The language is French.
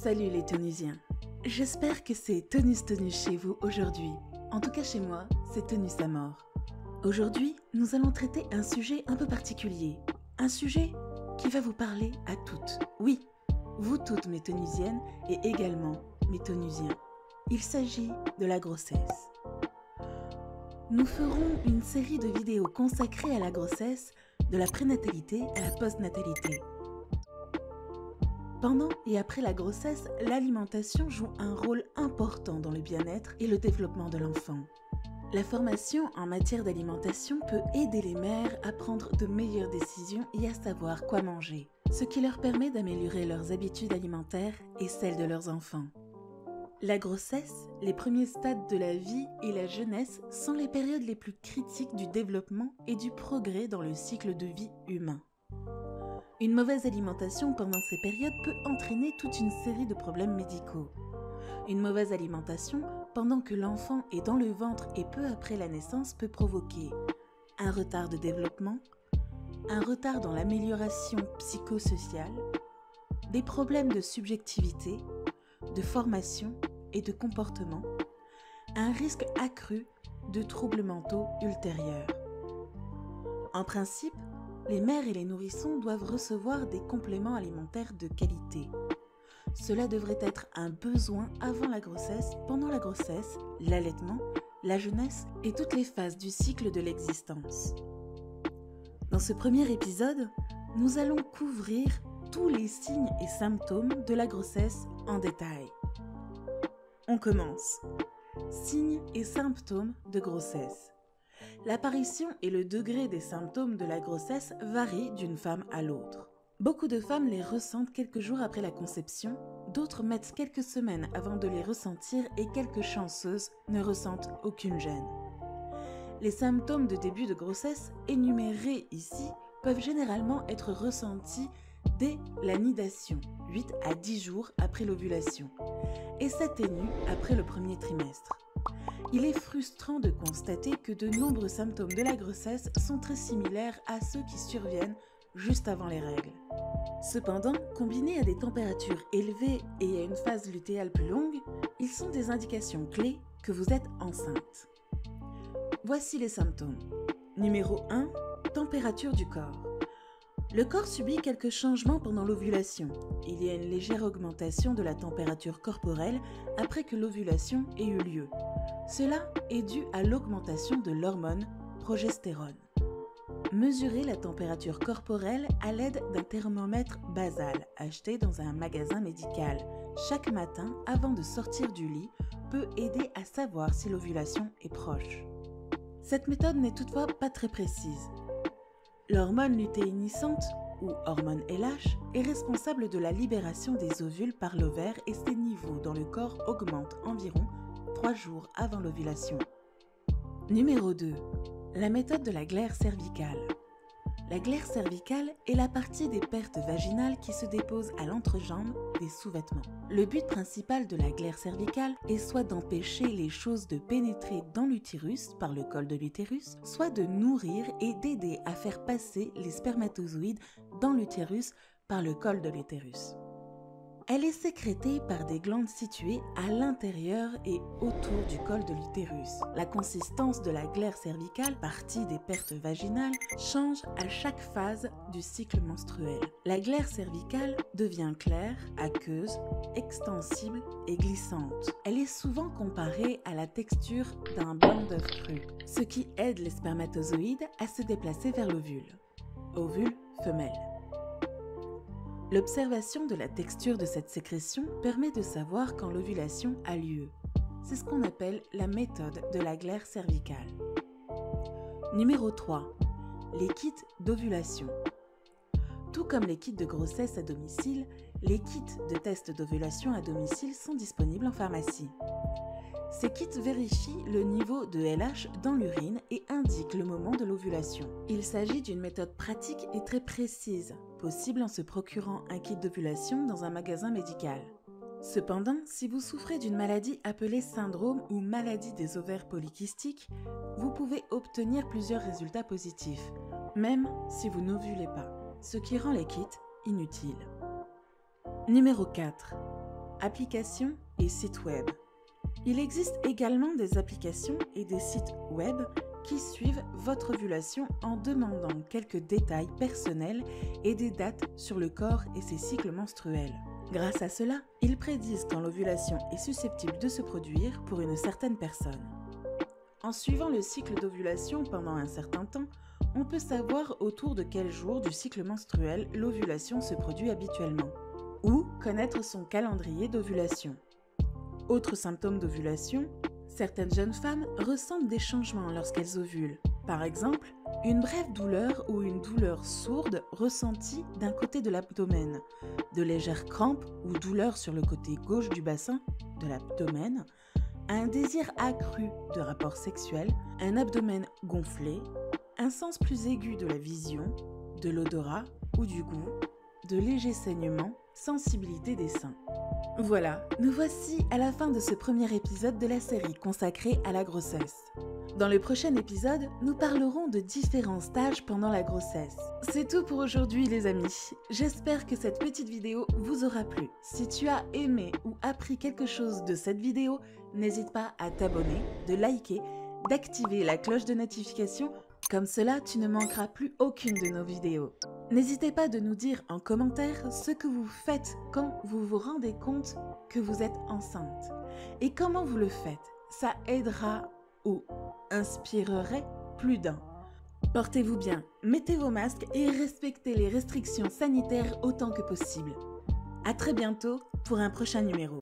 Salut les Tonusiens. J'espère que c'est tonus chez vous aujourd'hui. En tout cas chez moi, c'est tonus à mort. Aujourd'hui, nous allons traiter un sujet un peu particulier. Un sujet qui va vous parler à toutes. Oui, vous toutes mes Tonusiennes et également mes Tonusiens. Il s'agit de la grossesse. Nous ferons une série de vidéos consacrées à la grossesse, de la prénatalité à la postnatalité. Pendant et après la grossesse, l'alimentation joue un rôle important dans le bien-être et le développement de l'enfant. La formation en matière d'alimentation peut aider les mères à prendre de meilleures décisions et à savoir quoi manger, ce qui leur permet d'améliorer leurs habitudes alimentaires et celles de leurs enfants. La grossesse, les premiers stades de la vie et la jeunesse sont les périodes les plus critiques du développement et du progrès dans le cycle de vie humain. Une mauvaise alimentation pendant ces périodes peut entraîner toute une série de problèmes médicaux. Une mauvaise alimentation pendant que l'enfant est dans le ventre et peu après la naissance peut provoquer un retard de développement, un retard dans l'amélioration psychosociale, des problèmes de subjectivité, de formation et de comportement, un risque accru de troubles mentaux ultérieurs. En principe, les mères et les nourrissons doivent recevoir des compléments alimentaires de qualité. Cela devrait être un besoin avant la grossesse, pendant la grossesse, l'allaitement, la jeunesse et toutes les phases du cycle de l'existence. Dans ce premier épisode, nous allons couvrir tous les signes et symptômes de la grossesse en détail. On commence. Signes et symptômes de grossesse. L'apparition et le degré des symptômes de la grossesse varient d'une femme à l'autre. Beaucoup de femmes les ressentent quelques jours après la conception, d'autres mettent quelques semaines avant de les ressentir et quelques chanceuses ne ressentent aucune gêne. Les symptômes de début de grossesse énumérés ici peuvent généralement être ressentis dès la nidation, 8 à 10 jours après l'ovulation, et s'atténuent après le premier trimestre. Il est frustrant de constater que de nombreux symptômes de la grossesse sont très similaires à ceux qui surviennent juste avant les règles. Cependant, combinés à des températures élevées et à une phase lutéale plus longue, ils sont des indications clés que vous êtes enceinte. Voici les symptômes. Numéro 1. Température du corps. Le corps subit quelques changements pendant l'ovulation. Il y a une légère augmentation de la température corporelle après que l'ovulation ait eu lieu. Cela est dû à l'augmentation de l'hormone progestérone. Mesurez la température corporelle à l'aide d'un thermomètre basal acheté dans un magasin médical chaque matin avant de sortir du lit peut aider à savoir si l'ovulation est proche. Cette méthode n'est toutefois pas très précise. L'hormone lutéiniscente, ou hormone LH, est responsable de la libération des ovules par l'ovaire et ses niveaux dans le corps augmentent environ 3 jours avant l'ovulation. Numéro 2. La méthode de la glaire cervicale. La glaire cervicale est la partie des pertes vaginales qui se dépose à l'entrejambe des sous-vêtements. Le but principal de la glaire cervicale est soit d'empêcher les choses de pénétrer dans l'utérus par le col de l'utérus, soit de nourrir et d'aider à faire passer les spermatozoïdes dans l'utérus par le col de l'utérus. Elle est sécrétée par des glandes situées à l'intérieur et autour du col de l'utérus. La consistance de la glaire cervicale, partie des pertes vaginales, change à chaque phase du cycle menstruel. La glaire cervicale devient claire, aqueuse, extensible et glissante. Elle est souvent comparée à la texture d'un blanc d'œuf cru, ce qui aide les spermatozoïdes à se déplacer vers l'ovule. Ovule femelle. L'observation de la texture de cette sécrétion permet de savoir quand l'ovulation a lieu. C'est ce qu'on appelle la méthode de la glaire cervicale. Numéro 3. Les kits d'ovulation. Tout comme les kits de grossesse à domicile, les kits de test d'ovulation à domicile sont disponibles en pharmacie. Ces kits vérifient le niveau de LH dans l'urine et indiquent le moment de l'ovulation. Il s'agit d'une méthode pratique et très précise, possible en se procurant un kit d'ovulation dans un magasin médical. Cependant, si vous souffrez d'une maladie appelée syndrome ou maladie des ovaires polykystiques, vous pouvez obtenir plusieurs résultats positifs, même si vous n'ovulez pas, ce qui rend les kits inutiles. Numéro 4. applications et sites web. Il existe également des applications et des sites web qui suivent votre ovulation en demandant quelques détails personnels et des dates sur le corps et ses cycles menstruels. Grâce à cela, ils prédisent quand l'ovulation est susceptible de se produire pour une certaine personne. En suivant le cycle d'ovulation pendant un certain temps, on peut savoir autour de quel jour du cycle menstruel l'ovulation se produit habituellement, ou connaître son calendrier d'ovulation. Autre symptôme d'ovulation, certaines jeunes femmes ressentent des changements lorsqu'elles ovulent. Par exemple, une brève douleur ou une douleur sourde ressentie d'un côté de l'abdomen, de légères crampes ou douleurs sur le côté gauche du bassin de l'abdomen, un désir accru de rapports sexuels, un abdomen gonflé, un sens plus aigu de la vision, de l'odorat ou du goût, de légers saignements, sensibilité des seins. Voilà, nous voici à la fin de ce premier épisode de la série consacrée à la grossesse. Dans le prochain épisode, nous parlerons de différents stages pendant la grossesse. C'est tout pour aujourd'hui les amis. J'espère que cette petite vidéo vous aura plu. Si tu as aimé ou appris quelque chose de cette vidéo, n'hésite pas à t'abonner, de liker, d'activer la cloche de notification. Comme cela, tu ne manqueras plus aucune de nos vidéos. N'hésitez pas de nous dire en commentaire ce que vous faites quand vous vous rendez compte que vous êtes enceinte. Et comment vous le faites. Ça aidera ou inspirerait plus d'un. Portez-vous bien, mettez vos masques et respectez les restrictions sanitaires autant que possible. À très bientôt pour un prochain numéro.